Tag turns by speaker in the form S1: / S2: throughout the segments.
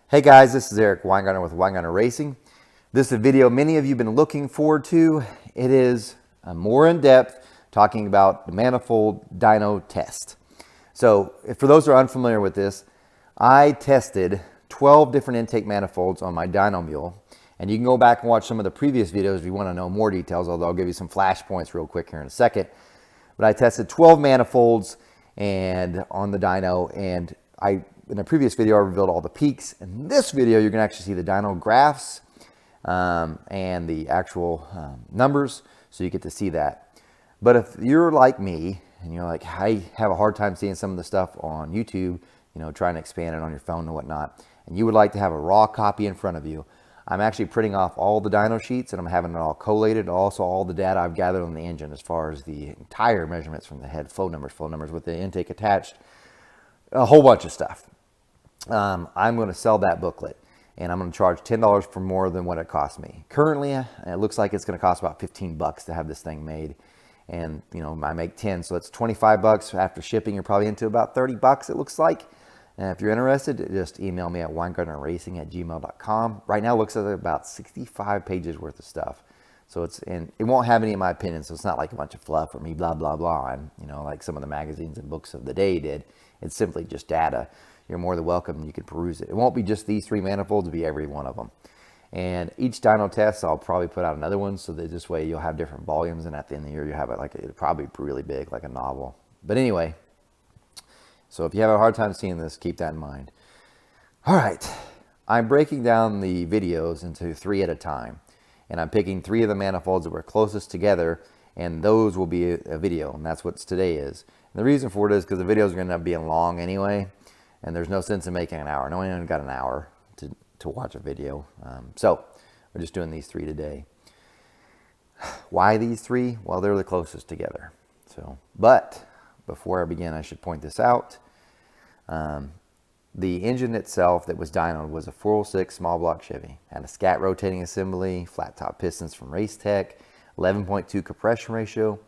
S1: Hey guys, this is Eric Weingartner with Weingartner Racing. This is a video many of you have been looking forward to. It is more in depth talking about the Manifold dyno test. So for those who are unfamiliar with this, I tested 12 different intake manifolds on my dyno mule. And you can go back and watch some of the previous videos if you want to know more details, although I'll give you some flash points real quick here in a second. But I tested 12 manifolds and on the dyno, and in a previous video, I revealed all the peaks. In this video, you're going to actually see the dyno graphs and the actual numbers, so you get to see that. But if you're like me, and you're like, I have a hard time seeing some of the stuff on YouTube, trying to expand it on your phone and whatnot, and you would like to have a raw copy in front of you, I'm actually printing off all the dyno sheets, and I'm having it all collated, also all the data I've gathered on the engine as far as the entire measurements from the head, flow numbers with the intake attached, a whole bunch of stuff. I'm going to sell that booklet, and I'm going to charge $10 for more than what it cost me. Currently, it looks like it's going to cost about 15 bucks to have this thing made, and I make 10, so it's 25 bucks after shipping. You're probably into about 30 bucks, it looks like. And if you're interested, just email me at weingartnerracing@gmail.com. Right now, it looks like about 65 pages worth of stuff. So and it won't have any of my opinions, so it's not like a bunch of fluff or me blah, blah, blah, and, like some of the magazines and books of the day did. It's simply just data. You're more than welcome. You can peruse it. It won't be just these three manifolds, it'll be every one of them. And each dyno test, I'll probably put out another one, so that this way you'll have different volumes, and at the end of the year, you have it it'll probably be really big, like a novel. But anyway, so if you have a hard time seeing this, keep that in mind. All right, I'm breaking down the videos into 3 at a time, and I'm picking 3 of the manifolds that were closest together, and those will be a video, and that's what today is. And the reason for it is because the videos are going to end up being long anyway, and there's no sense in making an hour. No one got an hour to watch a video. So we're just doing these 3 today. Why these 3? Well, they're the closest together. But before I begin, I should point this out. The engine itself that was dynoed was a 406 small block Chevy. Had a scat rotating assembly, flat top pistons from Race Tech, 11.2 compression ratio.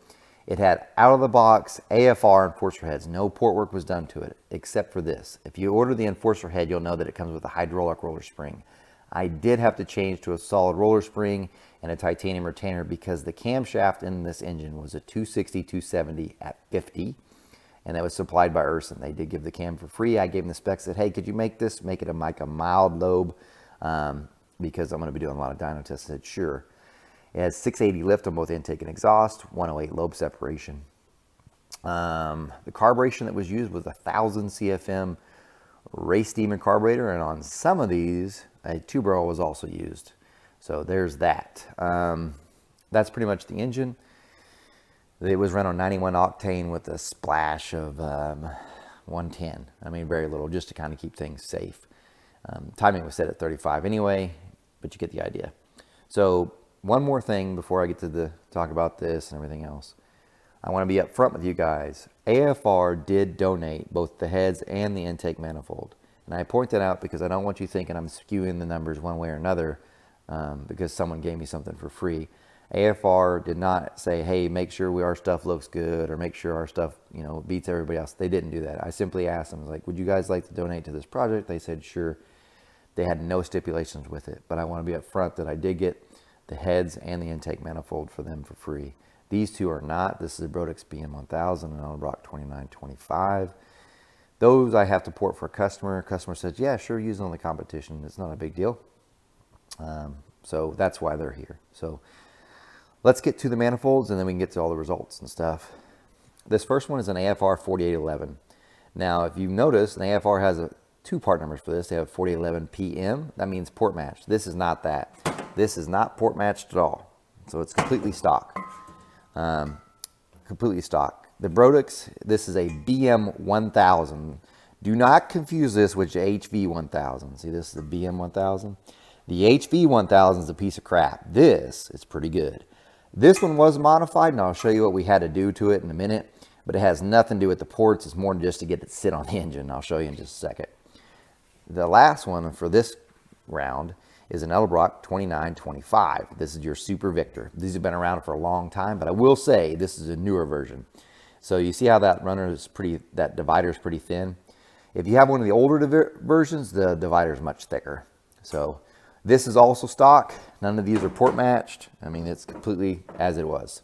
S1: It had out of the box AFR enforcer heads. No port work was done to it except for this. If you order the enforcer head, you'll know that it comes with a hydraulic roller spring. I did have to change to a solid roller spring and a titanium retainer because the camshaft in this engine was a 260-270 at 50, and that was supplied by Urson. They did give the cam for free. I gave them the specs, said, hey, could you make this, make it like a mild lobe, because I'm going to be doing a lot of dyno tests. I said, sure. It has 680 lift on both intake and exhaust, 108 lobe separation. The carburation that was used was 1,000 CFM race demon carburetor, and on some of these, a 2-barrel was also used. So there's that. That's pretty much the engine. It was run on 91 octane with a splash of 110. I mean, very little, just to kind of keep things safe. Timing was set at 35 anyway, but you get the idea. So one more thing before I get to talk about this and everything else. I want to be upfront with you guys. AFR did donate both the heads and the intake manifold. And I point that out because I don't want you thinking I'm skewing the numbers one way or another because someone gave me something for free. AFR did not say, hey, make sure our stuff looks good or make sure our stuff, beats everybody else. They didn't do that. I simply asked them, like, would you guys like to donate to this project? They said, sure. They had no stipulations with it. But I want to be upfront that I did get the heads and the intake manifold for them for free. These 2 are not. This is a Brodix BM1000 and Edelbrock 2925. Those I have to port for a customer. Customer says, yeah, sure, use them on the competition. It's not a big deal. So that's why they're here. So let's get to the manifolds and then we can get to all the results and stuff. This first one is an AFR 4811. Now, if you notice, an AFR has 2 part numbers for this. They have 4811 PM. That means port matched. This is not that. This is not port matched at all. So it's completely stock. Completely stock. The Brodix, this is a BM1000. Do not confuse this with the HV1000. See, this is the BM1000. The HV1000 is a piece of crap. This is pretty good. This one was modified, and I'll show you what we had to do to it in a minute, but it has nothing to do with the ports. It's more than just to get it to sit on the engine. I'll show you in just a second. The last one for this round is an Edelbrock 2925. This is your Super Victor. These have been around for a long time, but I will say this is a newer version. So you see how that runner is that divider is pretty thin. If you have one of the older versions, the divider is much thicker. So this is also stock. None of these are port matched. I mean, it's completely as it was.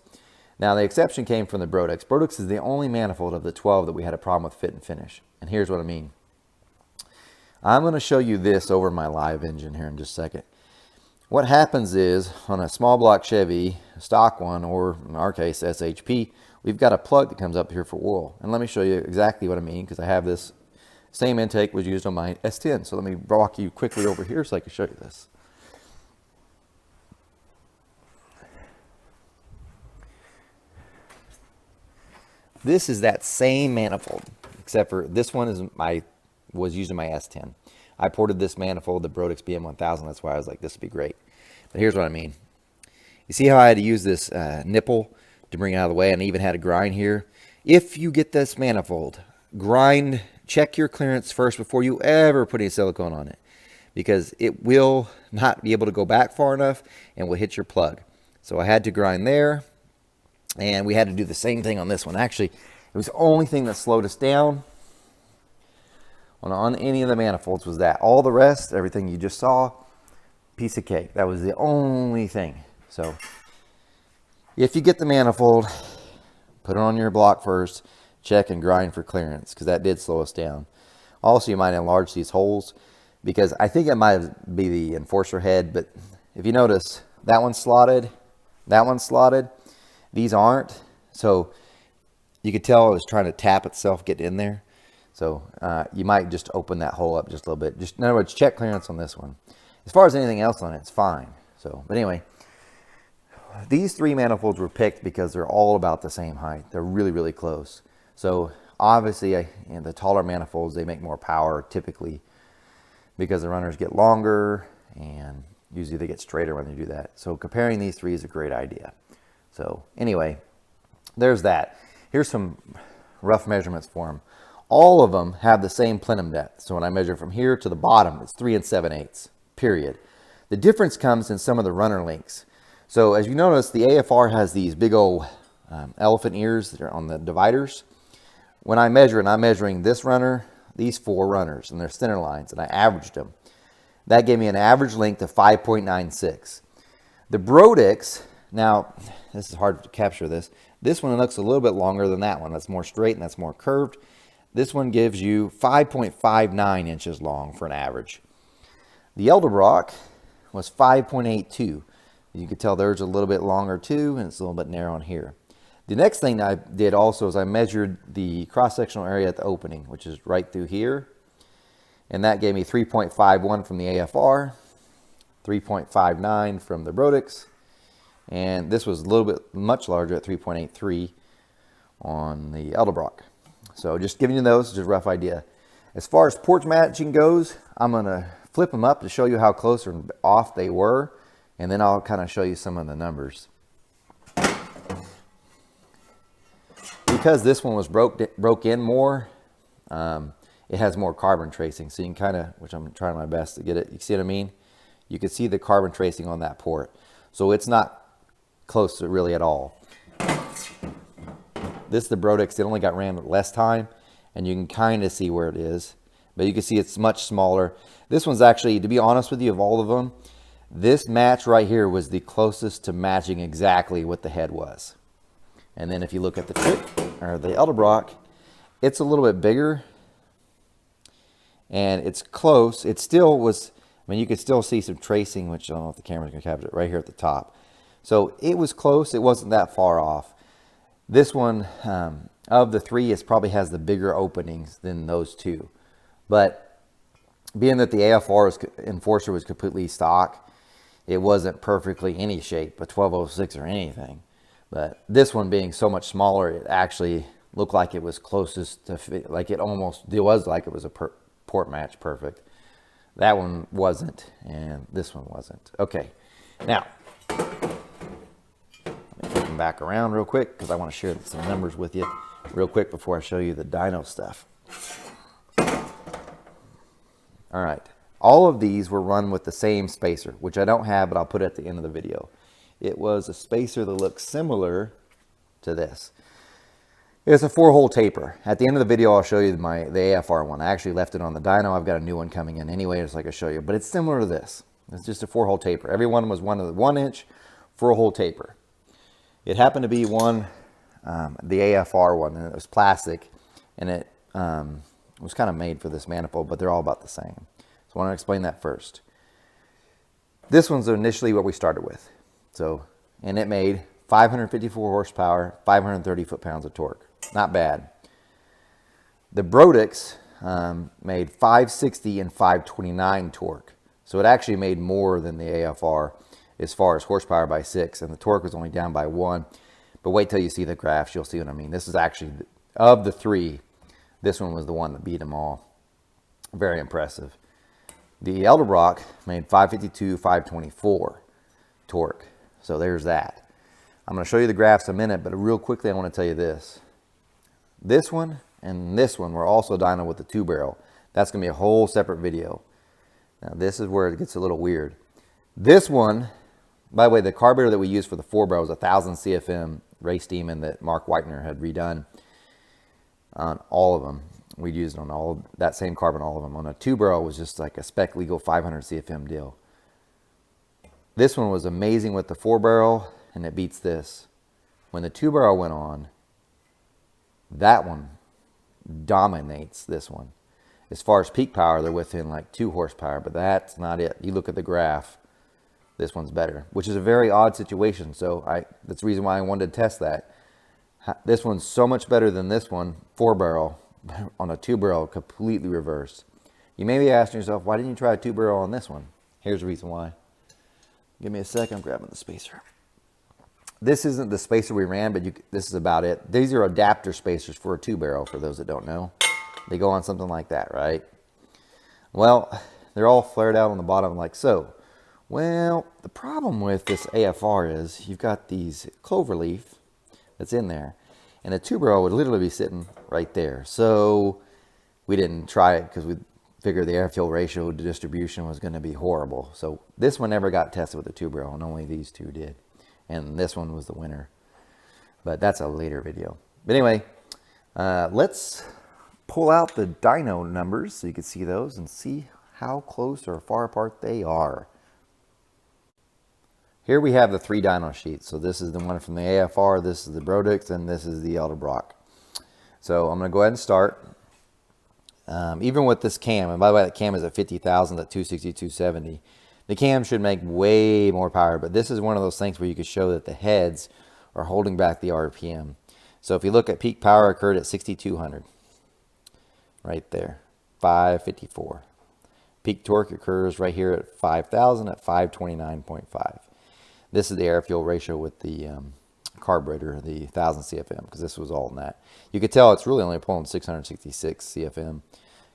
S1: Now, the exception came from the Brodix. Brodix is the only manifold of the 12 that we had a problem with fit and finish. And here's what I mean. I'm going to show you this over my live engine here in just a second. What happens is, on a small block Chevy, a stock one, or in our case, SHP, we've got a plug that comes up here for oil. And let me show you exactly what I mean, because I have this same intake was used on my S10. So let me walk you quickly over here so I can show you this. This is that same manifold, except for this one was used in my S10. I ported this manifold, the Brodix BM1000. That's why I was like, this would be great. But here's what I mean. You see how I had to use this nipple to bring it out of the way, and I even had a grind here? If you get this manifold, grind, check your clearance first before you ever put any silicone on it, because it will not be able to go back far enough and will hit your plug. So I had to grind there, and we had to do the same thing on this one. Actually, it was the only thing that slowed us down on any of the manifolds was that. All the rest, everything you just saw, piece of cake. That was the only thing. So if you get the manifold, put it on your block first, check and grind for clearance, because that did slow us down. Also, you might enlarge these holes, because I think it might be the enforcer head, but if you notice, that one's slotted, these aren't. So you could tell it was trying to tap itself, get in there. So you might just open that hole up just a little bit. Just, in other words, check clearance on this one. As far as anything else on it, it's fine. So, but anyway, these three manifolds were picked because they're all about the same height. They're really, really close. So obviously, the taller manifolds, they make more power typically, because the runners get longer, and usually they get straighter when they do that. So comparing these three is a great idea. So anyway, there's that. Here's some rough measurements for them. All of them have the same plenum depth. So when I measure from here to the bottom, it's 3 7/8, period. The difference comes in some of the runner links. So as you notice, the AFR has these big old elephant ears that are on the dividers. When I measure, and I'm measuring this runner, these 4 runners, and their center lines, and I averaged them. That gave me an average length of 5.96. The Brodix, now, this is hard to capture this. This one looks a little bit longer than that one. That's more straight and that's more curved. This one gives you 5.59 inches long for an average. The Edelbrock was 5.82. You can tell there's a little bit longer too, and it's a little bit narrow in here. The next thing I did also is I measured the cross-sectional area at the opening, which is right through here. And that gave me 3.51 from the AFR, 3.59 from the Brodix, and this was a little bit much larger at 3.83 on the Edelbrock. So just giving you those, just a rough idea. As far as port matching goes, I'm going to flip them up to show you how close or off they were, and then I'll kind of show you some of the numbers. Because this one was broke in more, it has more carbon tracing. So you can kind of, which I'm trying my best to get it, you see what I mean? You can see the carbon tracing on that port. So it's not close to really at all. This, the Brodix, it only got ran less time, and you can kind of see where it is. But you can see it's much smaller. This one's actually, to be honest with you, of all of them, this match right here was the closest to matching exactly what the head was. And then if you look at the Edelbrock, it's a little bit bigger, and it's close. It still was, I mean, you could still see some tracing, which I don't know if the camera's gonna capture it, right here at the top. So it was close. It wasn't that far off. This one, of the three, it probably has the bigger openings than those two. But being that the AFR enforcer was completely stock, it wasn't perfectly any shape, a 1206 or anything. But this one being so much smaller, it actually looked like it was closest to fit, like it was like it was a port match perfect. That one wasn't, and this one wasn't. Okay, now, back around real quick because I want to share some numbers with you real quick before I show you the dyno stuff. All right, all of these were run with the same spacer, which I don't have, but I'll put it at the end of the video. It was a spacer that looks similar to this. It's a 4-hole taper. At the end of the video, I'll show you the AFR one. I actually left it on the dyno. I've got a new one coming in anyway, just like I show you. But it's similar to this. It's just a 4-hole taper. Every one was one of the 1-inch 4-hole taper. It happened to be one, the AFR one, and it was plastic, and it was kind of made for this manifold, but they're all about the same. So I want to explain that first. This one's initially what we started with. So, and it made 554 horsepower, 530 foot-pounds of torque. Not bad. The Brodix made 560 and 529 torque. So it actually made more than the AFR as far as horsepower by 6, and the torque was only down by 1. But wait till you see the graphs, you'll see what I mean. This is actually, of the 3, this one was the one that beat them all. Very impressive. The Edelbrock made 552, 524 torque. So there's that. I'm going to show you the graphs in a minute, but real quickly I want to tell you this. This one and this one were also dyno with the 2-barrel. That's going to be a whole separate video. Now this is where it gets a little weird. This one, by the way, the carburetor that we used for the 4-barrel was 1000 CFM race demon that Mark Whitener had redone on all of them. We used on all that same carb on all of them. On a 2-barrel was just like a spec legal 500 CFM deal. This one was amazing with the 4-barrel, and it beats this. When the 2-barrel went on, that one dominates this one. As far as peak power, they're within like 2 horsepower, but that's not it. You look at the graph, this one's better, which is a very odd situation. So that's the reason why I wanted to test that. This one's so much better than this one, 4-barrel, on a 2-barrel, completely reversed. You may be asking yourself, why didn't you try a 2-barrel on this one? Here's the reason why. Give me a second, I'm grabbing the spacer. This isn't the spacer we ran, but this is about it. These are adapter spacers for a 2-barrel, for those that don't know. They go on something like that, right? Well, they're all flared out on the bottom like so. Well, the problem with this AFR is you've got these cloverleaf that's in there, and a 2-barrel would literally be sitting right there. So we didn't try it because we figured the air-fuel ratio distribution was going to be horrible. So this one never got tested with a 2-barrel, and only these 2 did. And this one was the winner. But that's a later video. But anyway, let's pull out the dyno numbers so you can see those and see how close or far apart they are. Here we have the 3 dyno sheets. So this is the one from the AFR, this is the Brodix, and this is the Edelbrock. So I'm going to go ahead and start. Even with this cam, and by the way, that cam is at 50,000 at 260, 270. The cam should make way more power, but this is one of those things where you could show that the heads are holding back the RPM. So if you look at peak power occurred at 6,200. Right there, 554. Peak torque occurs right here at 5,000 at 529.5. This is the air-fuel ratio with the carburetor, the 1000 CFM, because this was all in that. You could tell it's really only pulling 666 CFM.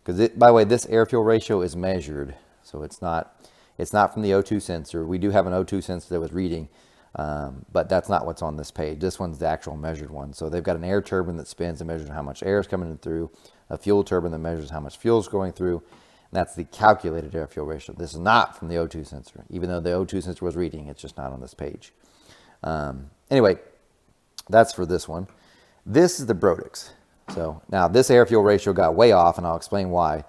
S1: Because, by the way, this air-fuel ratio is measured, so it's not from the O2 sensor. We do have an O2 sensor that was reading, but that's not what's on this page. This one's the actual measured one. So they've got an air turbine that spins and measures how much air is coming through, a fuel turbine that measures how much fuel is going through, and that's the calculated air-fuel ratio. This is not from the O2 sensor. Even though the O2 sensor was reading, it's just not on this page. Anyway, that's for this one. This is the Brodix. So now this air-fuel ratio got way off, and I'll explain why.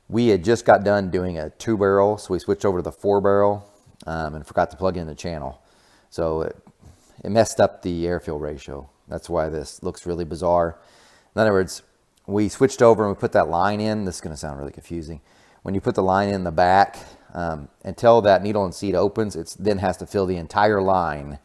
S1: We had just got done doing a 2-barrel, so we switched over to the 4-barrel and forgot to plug in the channel. So it messed up the air-fuel ratio. That's why this looks really bizarre. In other words, we switched over and we put that line in. This is going to sound really confusing. When you put the line in the back, until that needle and seat opens, it then has to fill the entire line,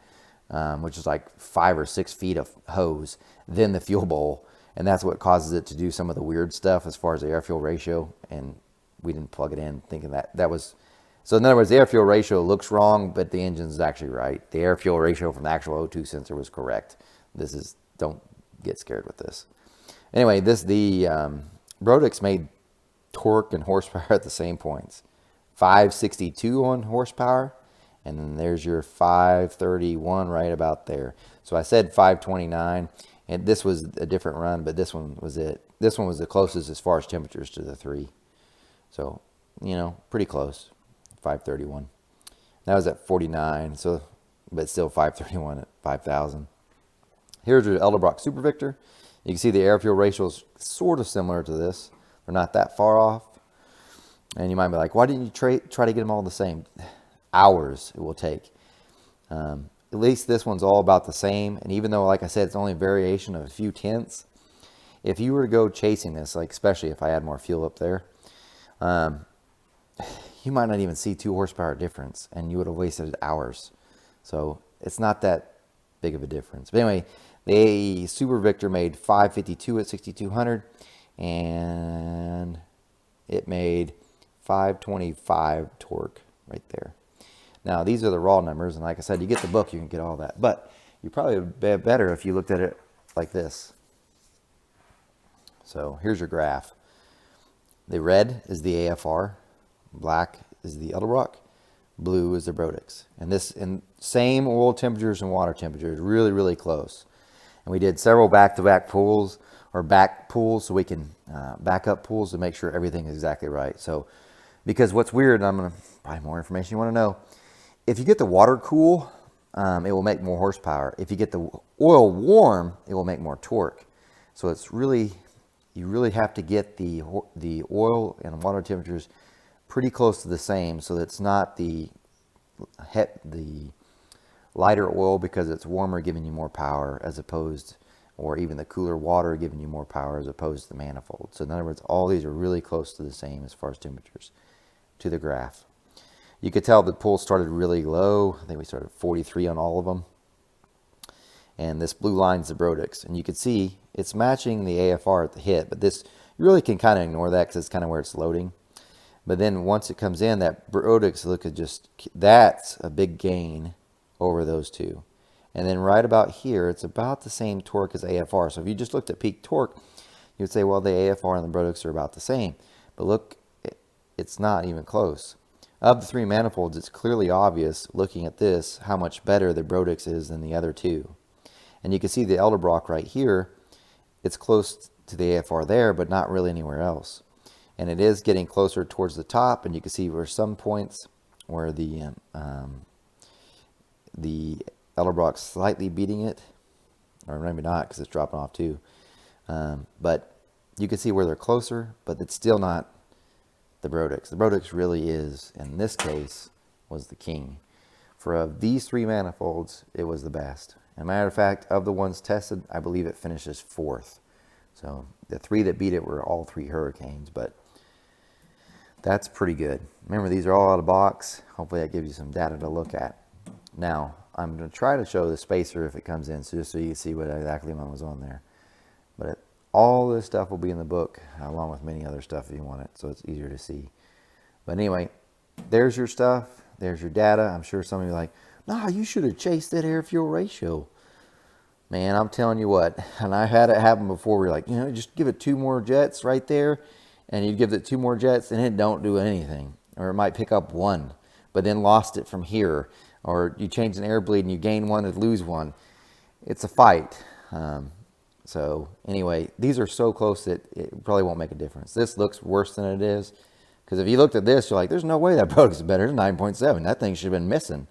S1: which is like 5 or 6 feet of hose, then the fuel bowl. And that's what causes it to do some of the weird stuff as far as the air-fuel ratio. And we didn't plug it in thinking that was... So in other words, the air-fuel ratio looks wrong, but the engine is actually right. The air-fuel ratio from the actual O2 sensor was correct. This is... Don't get scared with this. Anyway, the Brodix made torque and horsepower at the same points. 562 on horsepower, and then there's your 531 right about there. So I said 529. And this was a different run, but this one was it. This one was the closest as far as temperatures to the 3. So, you know, pretty close. 531. That was at 49, so, but still 531 at 5,000. Here's your Edelbrock Super Victor. You can see the air-fuel ratio is sort of similar to this. They're not that far off. And you might be like, why didn't you try to get them all the same? Hours it will take. At least this one's all about the same. And even though, like I said, it's only a variation of a few tenths, if you were to go chasing this, like especially if I had more fuel up there, you might not even see 2 horsepower difference, and you would have wasted hours. So it's not that big of a difference. But anyway, the Super Victor made 552 at 6,200, and it made 525 torque right there. Now, these are the raw numbers, and like I said, you get the book, you can get all that. But you probably would be better if you looked at it like this. So here's your graph. The red is the AFR, black is the Edelbrock, blue is the Brodix. And this in same oil temperatures and water temperatures, really, really close. And we did several back-to-back pulls, or back pulls, so we can back up pulls to make sure everything is exactly right. So, because what's weird, and I'm going to probably more information you want to know, if you get the water cool, it will make more horsepower. If you get the oil warm, it will make more torque. So it's really, you really have to get the oil and water temperatures pretty close to the same, so that it's not the lighter oil because it's warmer giving you more power as opposed, or even the cooler water giving you more power as opposed to the manifold. So in other words, all these are really close to the same as far as temperatures to the graph. You could tell the pull started really low. I think we started 43 on all of them. And this blue line's the Brodix. And you can see it's matching the AFR at the hit, but this, you really can kind of ignore that because it's kind of where it's loading. But then once it comes in, that Brodix, look at just, that's a big gain over those two. And then right about here, it's about the same torque as AFR. So if you just looked at peak torque, you'd say, well, the AFR and the Brodix are about the same. But look, it's not even close. Of the 3 manifolds, it's clearly obvious, looking at this, how much better the Brodix is than the other 2. And you can see the Edelbrock right here, it's close to the AFR there, but not really anywhere else. And it is getting closer towards the top, and you can see where some points where the Edelbrock's slightly beating it, or maybe not because it's dropping off too. But you can see where they're closer, but it's still not the Brodix. The Brodix really is, in this case, was the king. For these 3 manifolds, it was the best. As a matter of fact, of the ones tested, I believe it finishes 4th. So the 3 that beat it were all 3 Hurricanes, but that's pretty good. Remember, these are all out of box. Hopefully that gives you some data to look at. Now, I'm going to try to show the spacer if it comes in, so just so you can see what exactly was on there. But all this stuff will be in the book, along with many other stuff if you want it, so it's easier to see. But anyway, there's your stuff. There's your data. I'm sure some of you are like, nah, you should have chased that air-fuel ratio. Man, I'm telling you what, and I had it happen before. We're like, you know, just give it 2 more jets right there, and you give it 2 more jets, and it don't do anything. Or it might pick up 1, but then lost it from here. Or you change an air bleed and you gain 1 and lose 1. It's a fight. So anyway, these are so close that it probably won't make a difference. This looks worse than it is. Because if you looked at this, you're like, there's no way that Brodix is better. It's 9.7. That thing should have been missing.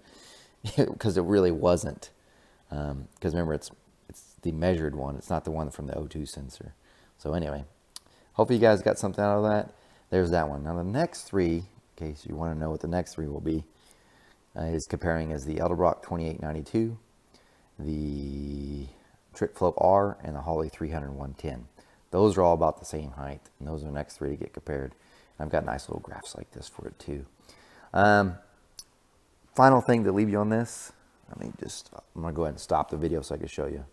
S1: Because it really wasn't. Because remember, it's the measured one. It's not the one from the O2 sensor. So anyway, hopefully you guys got something out of that. There's that one. Now the next 3, in case you want to know what the next 3 will be, is comparing as the Edelbrock 2892, the Trick Float R, and the Holley 300 110. Those are all about the same height, and those are the next 3 to get compared. I've got nice little graphs like this for it too. Final thing to leave you on this, I'm going to go ahead and stop the video so I can show you.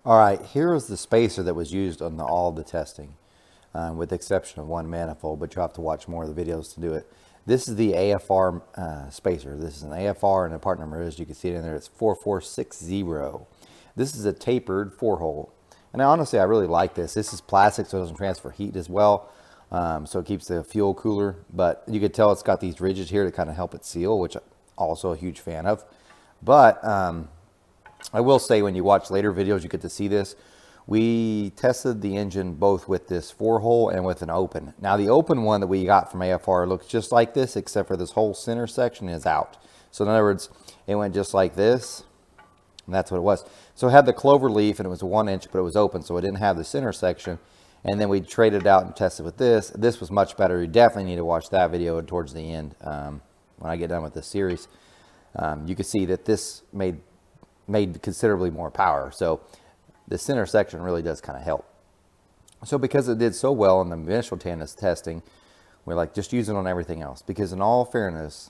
S1: All right, here is the spacer that was used on all the testing, with the exception of 1 manifold, but you'll have to watch more of the videos to do it. This is the AFR spacer. This is an AFR, and the part number is, you can see it in there, it's 4460. This is a tapered 4-hole. And honestly, I really like this. This is plastic, so it doesn't transfer heat as well. So it keeps the fuel cooler. But you can tell it's got these ridges here to kind of help it seal, which I'm also a huge fan of. But I will say, when you watch later videos, you get to see this. We tested the engine both with this 4-hole and with an open. Now the open one that we got from AFR looks just like this, except for this whole center section is out. So in other words, it went just like this, And that's what it was. So it had the clover leaf, and it was a 1 inch, but it was open, so it didn't have the center section. And then we traded it out and tested with this. This was much better. You definitely need to watch that video towards the end when I get done with this series. You can see that this made considerably more power. So the center section really does kind of help. So because it did so well in the initial testing, we're like, just use it on everything else. Because in all fairness,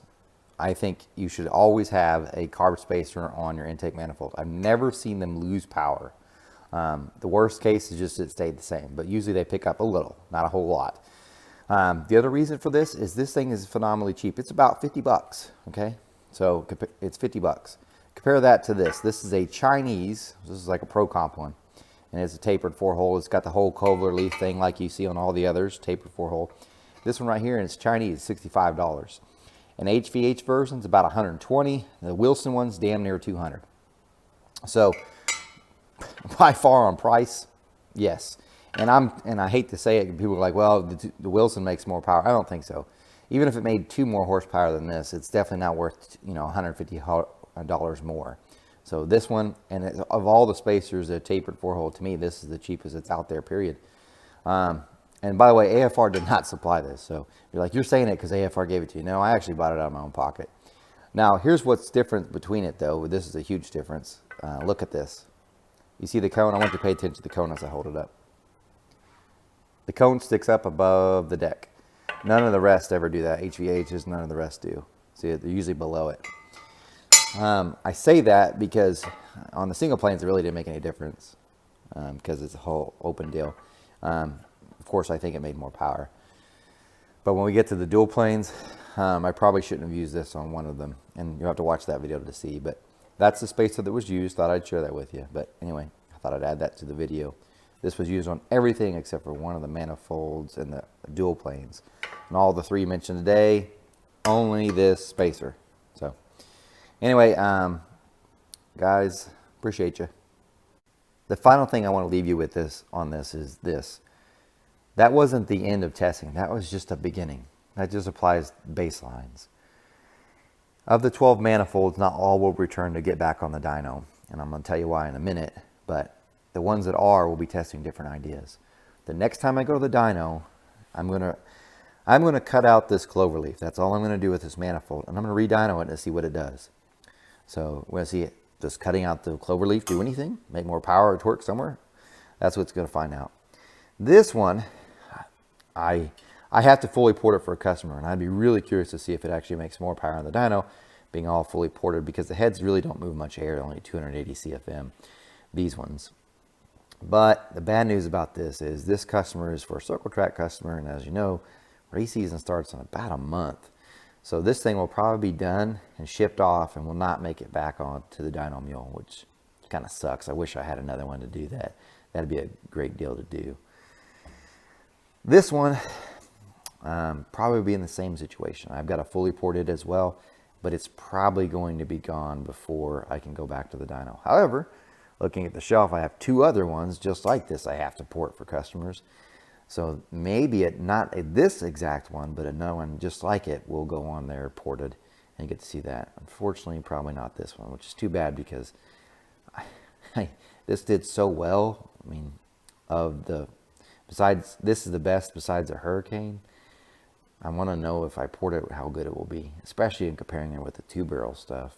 S1: I think you should always have a carb spacer on your intake manifold. I've never seen them lose power. The worst case is just it stayed the same, but usually they pick up a little, not a whole lot. The other reason for this is this thing is phenomenally cheap. It's about 50 bucks, okay? So it's 50 bucks. Compare that to this. This is a Chinese, this is like a Pro Comp one, and it's a tapered 4-hole. It's got the whole clover leaf thing like you see on all the others, tapered 4-hole. This one right here, and it's Chinese, $65. An HVH version's about 120. The Wilson one's damn near 200. So by far on price, yes. And I hate to say it, people are like, well, the Wilson makes more power. I don't think so. Even if it made 2 more horsepower than this, it's definitely not worth, you know, $150 more. So this one, and of all the spacers, the tapered 4-hole, to me, this is the cheapest it's out there, period. And by the way, AFR did not supply this. So you're like, you're saying it because AFR gave it to you. No, I actually bought it out of my own pocket. Now, here's what's different between it, though. This is a huge difference. Look at this. You see the cone? I want you to pay attention to the cone as I hold it up. The cone sticks up above the deck. None of the rest ever do that. HVHs, none of the rest do. See, they're usually below it. I say that because on the single planes, it really didn't make any difference because it's a whole open deal. Of course, I think it made more power. But when we get to the dual planes, I probably shouldn't have used this on one of them. And you'll have to watch that video to see. But that's the spacer that was used. Thought I'd share that with you. But anyway, I thought I'd add that to the video. This was used on everything except for one of the manifolds and the dual planes. And all the 3 mentioned today, only this spacer. So anyway, guys, appreciate you. The final thing I want to leave you with on this is this. That wasn't the end of testing. That was just a beginning. That just applies baselines. Of the 12 manifolds, not all will return to get back on the dyno. And I'm going to tell you why in a minute. But the ones that are will be testing different ideas. The next time I go to the dyno, I'm going to cut out this clover leaf. That's all I'm going to do with this manifold. And I'm going to re-dyno it and see what it does. So we're going to see it. Does cutting out the clover leaf do anything? Make more power or torque somewhere? That's what's going to find out. This one, I have to fully port it for a customer, and I'd be really curious to see if it actually makes more power on the dyno being all fully ported, because the heads really don't move much air, only 280 CFM, these ones. But the bad news about this is this customer is for a circle track customer, and as you know, race season starts in about a month. So this thing will probably be done and shipped off and will not make it back on to the dyno mule, which kind of sucks. I wish I had another one to do that. That'd be a great deal to do. This one probably be in the same situation. I've got a fully ported as well, but it's probably going to be gone before I can go back to the dyno. However, looking at the shelf, I have 2 other ones just like this I have to port for customers. So maybe not this exact one, but another one just like it will go on there ported, and you get to see that. Unfortunately, probably not this one, which is too bad because this did so well. I mean, besides, this is the best besides a Hurricane. I want to know if I port it, how good it will be, especially in comparing it with the 2-barrel stuff.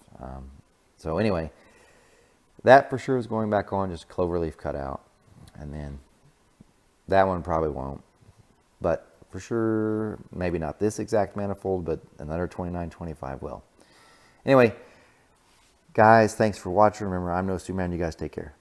S1: So anyway, that for sure is going back on, just cloverleaf cut out. And then that one probably won't. But for sure, maybe not this exact manifold, but another 2925 will. Anyway, guys, thanks for watching. Remember, I'm no Superman. You guys take care.